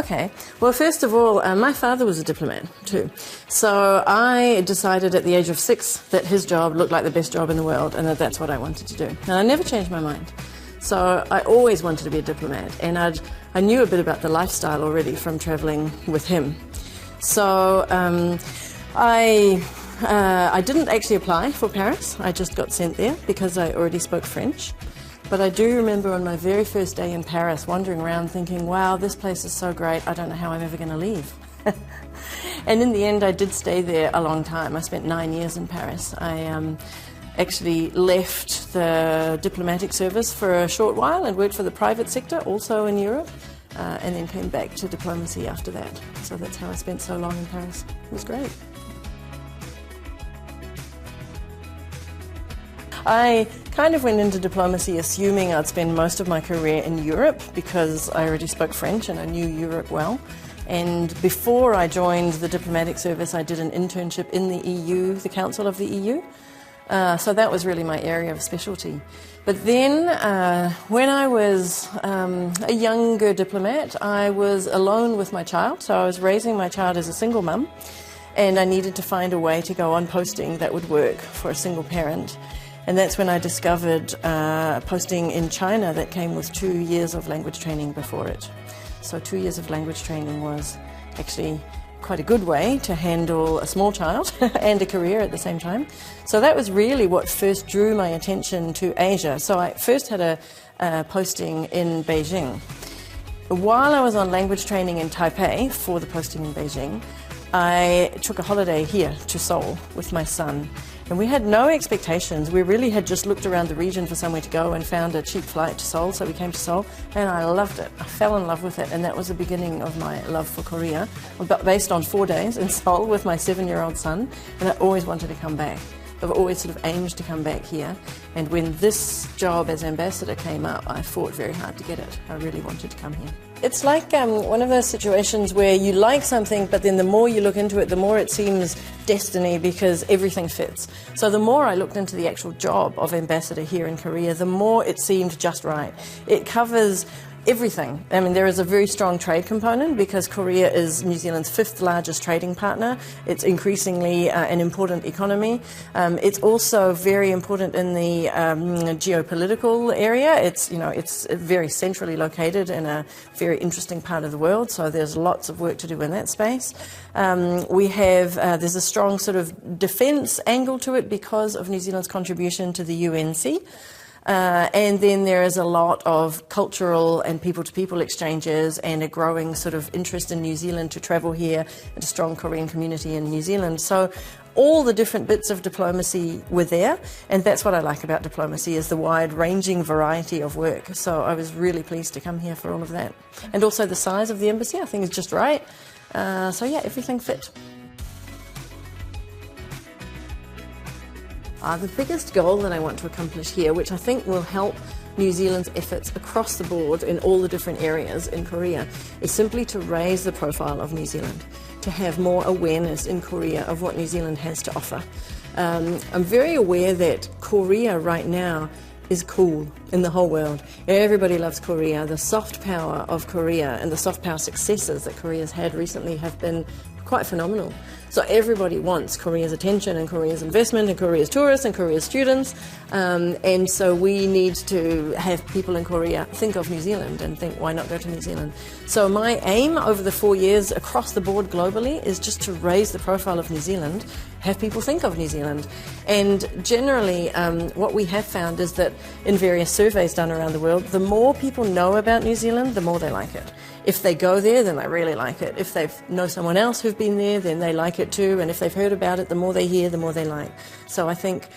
Okay. Well, first of all, my father was a diplomat too. So I decided at the age of 6 that his job looked like the best job in the world and that that's what I wanted to do. And I never changed my mind. So I always wanted to be a diplomat, and I knew a bit about the lifestyle already from travelling with him. So I didn't actually apply for Paris. I just got sent there because I already spoke French. But I do remember on my very first day in Paris wandering around thinking, wow, this place is so great, I don't know how I'm ever going to leave. And in the end, I did stay there a long time. I spent 9 years in Paris. I actually left the diplomatic service for a short while and worked for the private sector, also in Europe, and then came back to diplomacy after that. So that's how I spent so long in Paris. It was great. I kind of went into diplomacy assuming I'd spend most of my career in Europe because I already spoke French and I knew Europe well. And before I joined the diplomatic service, I did an internship in the EU, the Council of the EU. So that was really my area of specialty. But then when I was a younger diplomat, I was alone with my child. So I was raising my child as a single mum, and I needed to find a way to go on posting that would work for a single parent. And that's when I discovered posting in China that came with 2 years of language training before it. So 2 years of language training was actually quite a good way to handle a small child and a career at the same time. So that was really what first drew my attention to Asia. So I first had a posting in Beijing. While I was on language training in Taipei for the posting in Beijing, I took a holiday here to Seoul with my son. And we had no expectations. We really had just looked around the region for somewhere to go and found a cheap flight to Seoul, so we came to Seoul, and I loved it. I fell in love with it, and that was the beginning of my love for Korea, based on 4 days in Seoul with my 7-year-old son, and I always wanted to come back. I've always sort of aimed to come back here, and when this job as ambassador came up, I fought very hard to get it. I really wanted to come here. It's like one of those situations where you like something, but then the more you look into it, the more it seems destiny because everything fits. So the more I looked into the actual job of ambassador here in Korea, the more it seemed just right. It covers everything. I mean, there is a very strong trade component because Korea is New Zealand's 5th largest trading partner. It's increasingly an important economy. It's also very important in the geopolitical area. It's very centrally located in a very interesting part of the world, so there's lots of work to do in that space. There's a strong sort of defence angle to it because of New Zealand's contribution to the UNC. And then there is a lot of cultural and people-to-people exchanges and a growing sort of interest in New Zealand to travel here and a strong Korean community in New Zealand. So all the different bits of diplomacy were there, and that's what I like about diplomacy is the wide-ranging variety of work. So I was really pleased to come here for all of that. And also the size of the embassy I think is just right. So yeah, everything fit. The biggest goal that I want to accomplish here, which I think will help New Zealand's efforts across the board in all the different areas in Korea, is simply to raise the profile of New Zealand, to have more awareness in Korea of what New Zealand has to offer. I'm very aware that Korea right now is cool in the whole world. Everybody loves Korea. The soft power of Korea and the soft power successes that Korea's had recently have been quite phenomenal. So everybody wants Korea's attention and Korea's investment and Korea's tourists and Korea's students. And so we need to have people in Korea think of New Zealand and think, why not go to New Zealand? So my aim over the 4 years across the board globally is just to raise the profile of New Zealand, have people think of New Zealand. And generally what we have found is that in various surveys done around the world, the more people know about New Zealand, the more they like it. If they go there, then they really like it. If they know someone else who've been there, then they like it too. And if they've heard about it, the more they hear, the more they like. So I think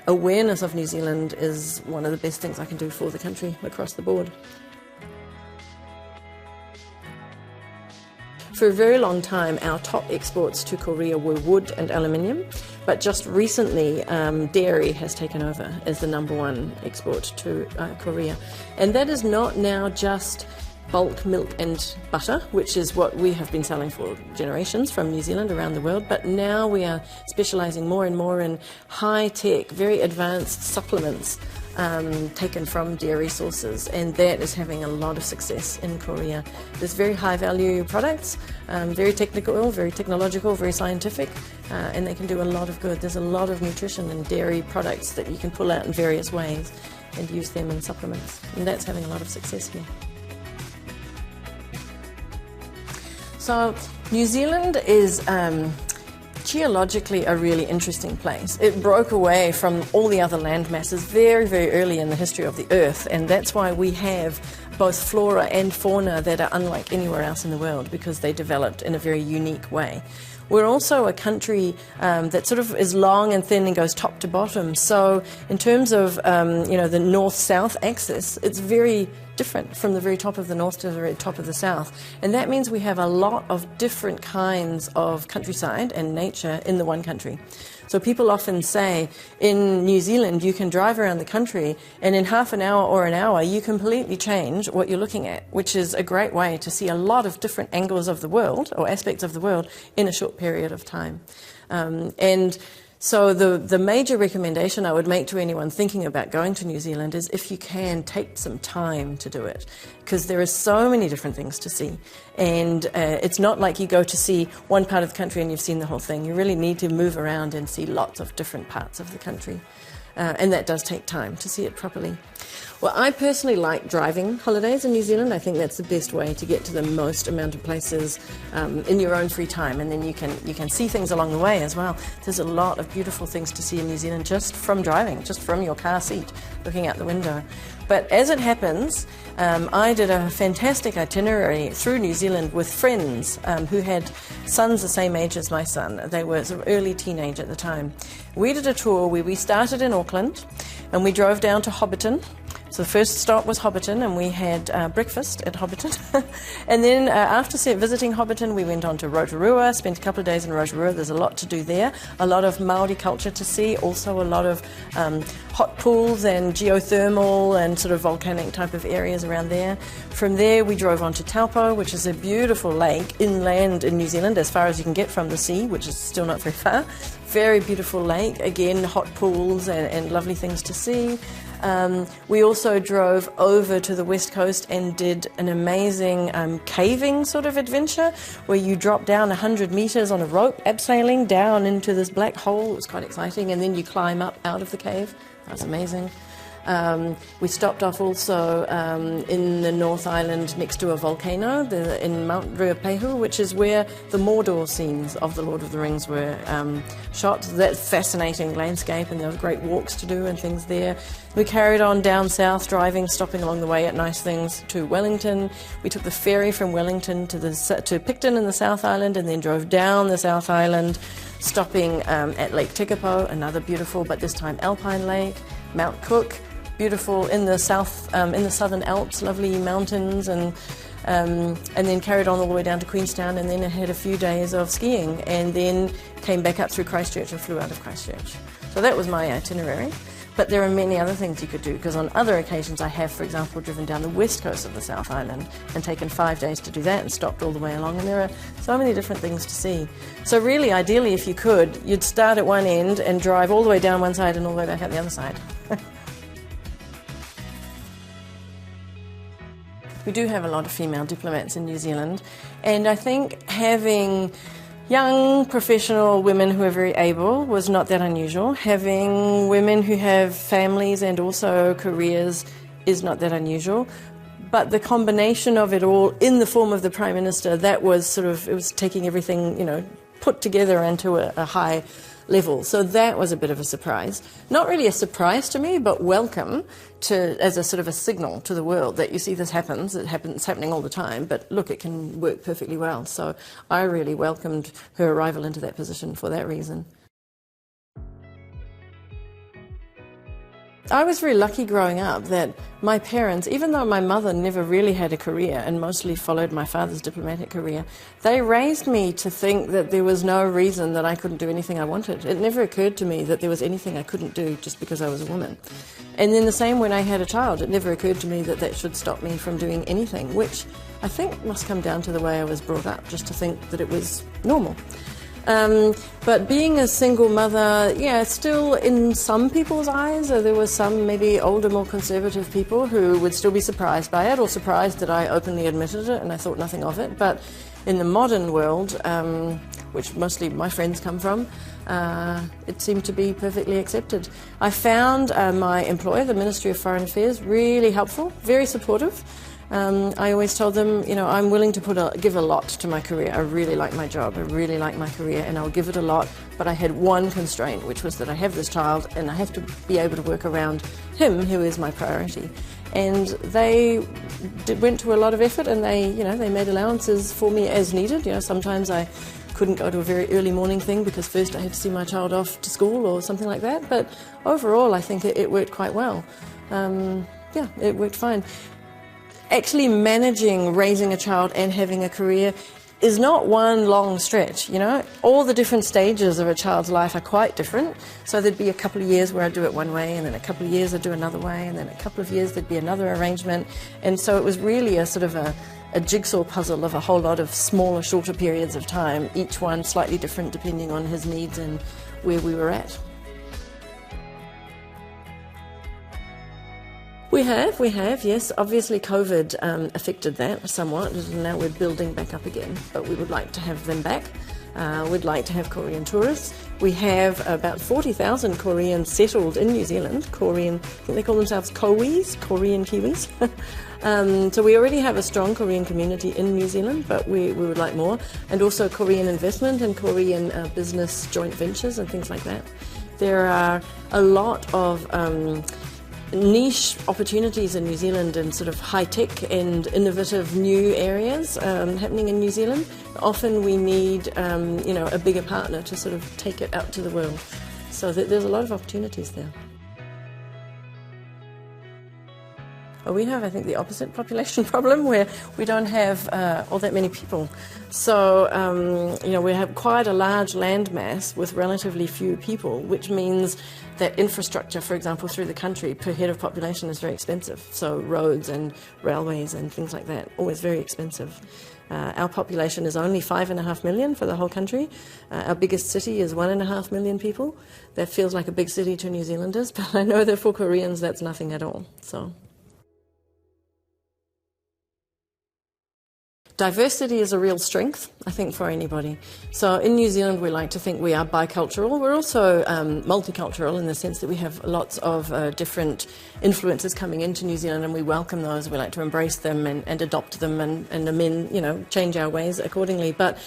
awareness of New Zealand is one of the best things I can do for the country across the board. For a very long time, our top exports to Korea were wood and aluminium, but just recently, dairy has taken over as the #1 export to Korea. And that is not now just bulk milk and butter, which is what we have been selling for generations from New Zealand around the world, but now we are specialising more and more in high-tech, very advanced supplements taken from dairy sources, and that is having a lot of success in Korea. There's very high value products, very technical, very technological, very scientific, and they can do a lot of good. There's a lot of nutrition in dairy products that you can pull out in various ways and use them in supplements, and that's having a lot of success here. So New Zealand is geologically a really interesting place. It broke away from all the other land masses very, very early in the history of the Earth, and that's why we have both flora and fauna that are unlike anywhere else in the world, because they developed in a very unique way. We're also a country that sort of is long and thin and goes top to bottom. So in terms of the north-south axis, it's very different from the very top of the north to the very top of the south. And that means we have a lot of different kinds of countryside and nature in the one country. So people often say, in New Zealand you can drive around the country and in half an hour or an hour you completely change what you're looking at, which is a great way to see a lot of different angles of the world or aspects of the world in a short period of time. So the major recommendation I would make to anyone thinking about going to New Zealand is, if you can, take some time to do it, because there are so many different things to see, and it's not like you go to see one part of the country and you've seen the whole thing. You really need to move around and see lots of different parts of the country, and that does take time to see it properly. Well, I personally like driving holidays in New Zealand. I think that's the best way to get to the most amount of places in your own free time, and then you can see things along the way as well. There's a lot of beautiful things to see in New Zealand just from driving, just from your car seat, looking out the window. But as it happens, I did a fantastic itinerary through New Zealand with friends who had sons the same age as my son. They were sort of early teenage at the time. We did a tour where we started in Auckland and we drove down to Hobbiton. So the first stop was Hobbiton, and we had breakfast at Hobbiton. And then after visiting Hobbiton, we went on to Rotorua, spent a couple of days in Rotorua. There's a lot to do there, a lot of Māori culture to see, also a lot of hot pools and geothermal and sort of volcanic type of areas around there. From there, we drove on to Taupo, which is a beautiful lake inland in New Zealand, as far as you can get from the sea, which is still not very far. Very beautiful lake, again, hot pools and lovely things to see. We also drove over to the west coast and did an amazing caving sort of adventure where you drop down 100 metres on a rope, abseiling down into this black hole. It was quite exciting, and then you climb up out of the cave. That was amazing. We stopped off also in the North Island next to a volcano in Mount Ruapehu, which is where the Mordor scenes of The Lord of the Rings were shot. That fascinating landscape, and there were great walks to do and things there. We carried on down south, driving, stopping along the way at nice things, to Wellington. We took the ferry from Wellington to Picton in the South Island, and then drove down the South Island, stopping at Lake Tekapo, another beautiful, but this time alpine lake, Mount Cook, beautiful in the south, in the southern Alps, lovely mountains, and then carried on all the way down to Queenstown, and then had a few days of skiing, and then came back up through Christchurch and flew out of Christchurch. So that was my itinerary. But there are many other things you could do, because on other occasions I have, for example, driven down the west coast of the South Island and taken 5 days to do that and stopped all the way along, and there are so many different things to see. So really, ideally, if you could, you'd start at one end and drive all the way down one side and all the way back up the other side. We do have a lot of female diplomats in New Zealand, and I think having young professional women who are very able was not that unusual. Having women who have families and also careers is not that unusual. But the combination of it all in the form of the Prime Minister, that was sort of, it was taking everything, put together into a high level. So that was a bit of a surprise. Not really a surprise to me, but welcome as a sort of a signal to the world that you see this happens. It's happening all the time, but look, it can work perfectly well. So I really welcomed her arrival into that position for that reason. I was very lucky growing up that my parents, even though my mother never really had a career and mostly followed my father's diplomatic career, they raised me to think that there was no reason that I couldn't do anything I wanted. It never occurred to me that there was anything I couldn't do just because I was a woman. And then the same when I had a child, it never occurred to me that that should stop me from doing anything, which I think must come down to the way I was brought up, just to think that it was normal. But being a single mother, yeah, still in some people's eyes, there were some maybe older, more conservative people who would still be surprised by it, or surprised that I openly admitted it and I thought nothing of it. But in the modern world, which mostly my friends come from, it seemed to be perfectly accepted. I found my employer, the Ministry of Foreign Affairs, really helpful, very supportive. I always told them, you know, I'm willing to give a lot to my career. I really like my job, I really like my career, and I'll give it a lot. But I had one constraint, which was that I have this child and I have to be able to work around him, who is my priority. And they went to a lot of effort, and they made allowances for me as needed. You know, sometimes I couldn't go to a very early morning thing because first I had to see my child off to school or something like that. But overall, I think it worked quite well. Yeah, it worked fine. Actually managing raising a child and having a career is not one long stretch, you know. All the different stages of a child's life are quite different. So there'd be a couple of years where I'd do it one way, and then a couple of years I'd do another way, and then a couple of years there'd be another arrangement. And so it was really a sort of a jigsaw puzzle of a whole lot of smaller, shorter periods of time, each one slightly different depending on his needs and where we were at. We have, yes. Obviously COVID affected that somewhat, and now we're building back up again, but we would like to have them back. We'd like to have Korean tourists. We have about 40,000 Koreans settled in New Zealand. Korean, I think they call themselves Kowis, Korean Kiwis. So we already have a strong Korean community in New Zealand, but we would like more. And also Korean investment and Korean business joint ventures and things like that. There are a lot of niche opportunities in New Zealand and sort of high-tech and innovative new areas happening in New Zealand. Often we need a bigger partner to sort of take it out to the world. So there's a lot of opportunities there. We have, I think, the opposite population problem, where we don't have all that many people. So, we have quite a large land mass with relatively few people, which means that infrastructure, for example, through the country per head of population is very expensive. So roads and railways and things like that, always very expensive. Our population is only 5.5 million for the whole country. Our biggest city is 1.5 million people. That feels like a big city to New Zealanders, but I know that for Koreans that's nothing at all. So. Diversity is a real strength, I think, for anybody. So in New Zealand, we like to think we are bicultural. We're also multicultural in the sense that we have lots of different influences coming into New Zealand, and we welcome those. We like to embrace them and adopt them and amend, change our ways accordingly. But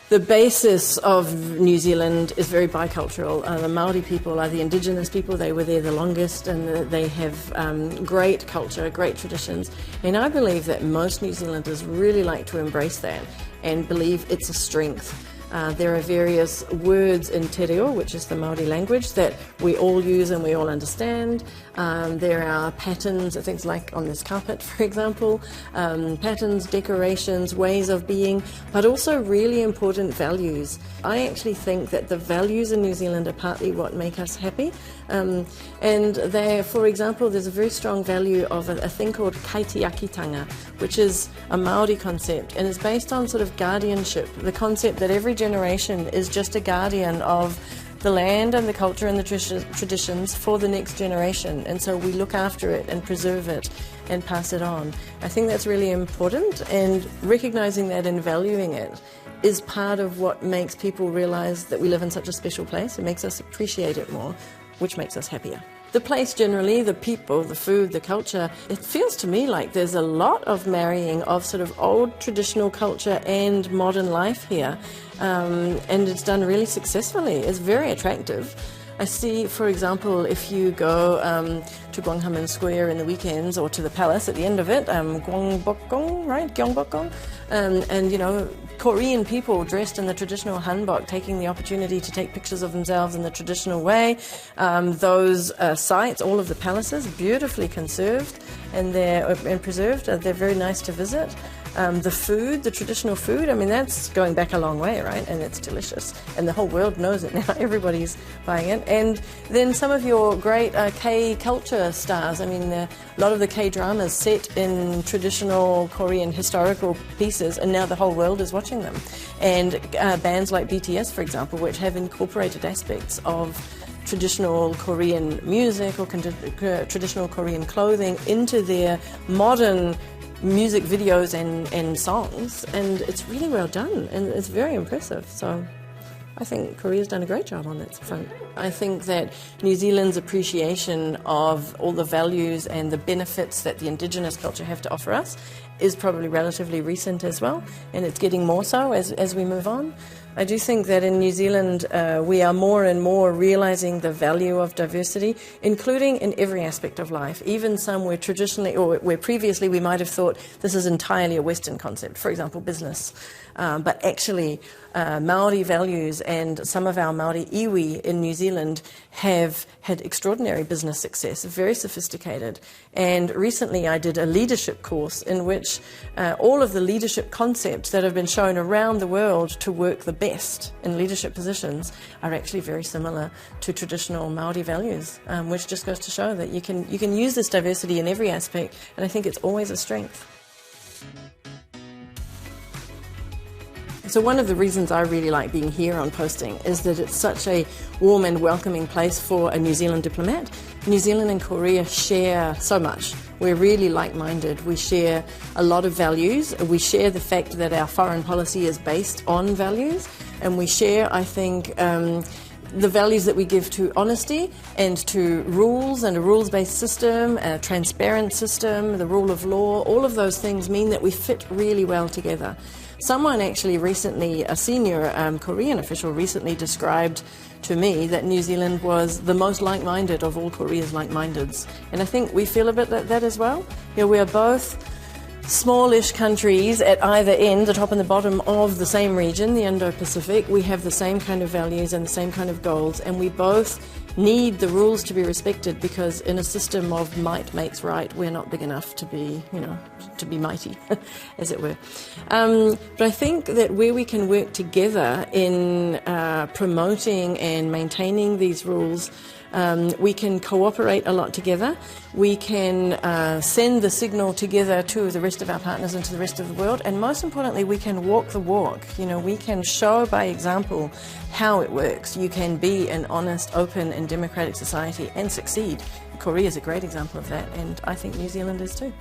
the basis of New Zealand is very bicultural. The Māori people are the indigenous people. They were there the longest, and they have great culture, great traditions. And I believe that most New Zealanders really like to embrace that and believe it's a strength. There are various words in te reo, which is the Māori language, that we all use and we all understand. There are patterns, things like on this carpet, for example, patterns, decorations, ways of being, but also really important values. I actually think that the values in New Zealand are partly what make us happy. And there, for example, there's a very strong value of a thing called kaitiakitanga, which is a Māori concept, and it's based on sort of guardianship, the concept that every generation is just a guardian of the land and the culture and the traditions for the next generation, and so we look after it and preserve it and pass it on. I think that's really important, and recognising that and valuing it is part of what makes people realise that we live in such a special place. It makes us appreciate it more, which makes us happier. The place generally, the people, the food, the culture, it feels to me like there's a lot of marrying of sort of old traditional culture and modern life here, and it's done really successfully. It's very attractive. I see, for example, if you go to Gwanghwamun Square in the weekends, or to the palace at the end of it, Gwangbokgung, right? Gyeongbokgung, and Korean people dressed in the traditional hanbok taking the opportunity to take pictures of themselves in the traditional way. Those sites, all of the palaces, beautifully conserved and preserved. They're very nice to visit. The food, the traditional food, I mean, that's going back a long way, right? And it's delicious. And the whole world knows it now. Everybody's buying it. And then some of your great K-culture stars. I mean, a lot of the K-dramas set in traditional Korean historical pieces, and now the whole world is watching them. And bands like BTS, for example, which have incorporated aspects of traditional Korean music or traditional Korean clothing into their modern music videos and songs, and it's really well done and it's very impressive. So I think Korea's done a great job on that front. I think that New Zealand's appreciation of all the values and the benefits that the Indigenous culture have to offer us is probably relatively recent as well, and it's getting more so as we move on. I do think that in New Zealand we are more and more realising the value of diversity, including in every aspect of life, even some where traditionally or where previously we might have thought this is entirely a Western concept, for example business. But actually Maori values and some of our Maori iwi in New Zealand have had extraordinary business success, very sophisticated. And recently I did a leadership course in which all of the leadership concepts that have been shown around the world to work the best in leadership positions are actually very similar to traditional Maori values, which just goes to show that you can use this diversity in every aspect, and I think it's always a strength. So one of the reasons I really like being here on posting is that it's such a warm and welcoming place for a New Zealand diplomat. New Zealand and Korea share so much. We're really like-minded. We share a lot of values. We share the fact that our foreign policy is based on values, and we share, I think, the values that we give to honesty and to rules and a rules-based system, a transparent system, the rule of law. All of those things mean that we fit really well together. Someone actually recently, a senior Korean official recently described to me that New Zealand was the most like-minded of all Korea's like-mindeds. And I think we feel a bit like that as well. You know, we are both smallish countries at either end, the top and the bottom of the same region, the Indo-Pacific. We have the same kind of values and the same kind of goals, and we both need the rules to be respected, because in a system of might makes right, we're not big enough to be, to be mighty, as it were. But I think that where we can work together in promoting and maintaining these rules, we can cooperate a lot together. We can send the signal together to the rest of our partners and to the rest of the world, and most importantly, we can walk the walk. We can show by example how it works. You can be an honest, open and democratic society and succeed. Korea is a great example of that, and I think New Zealand is too.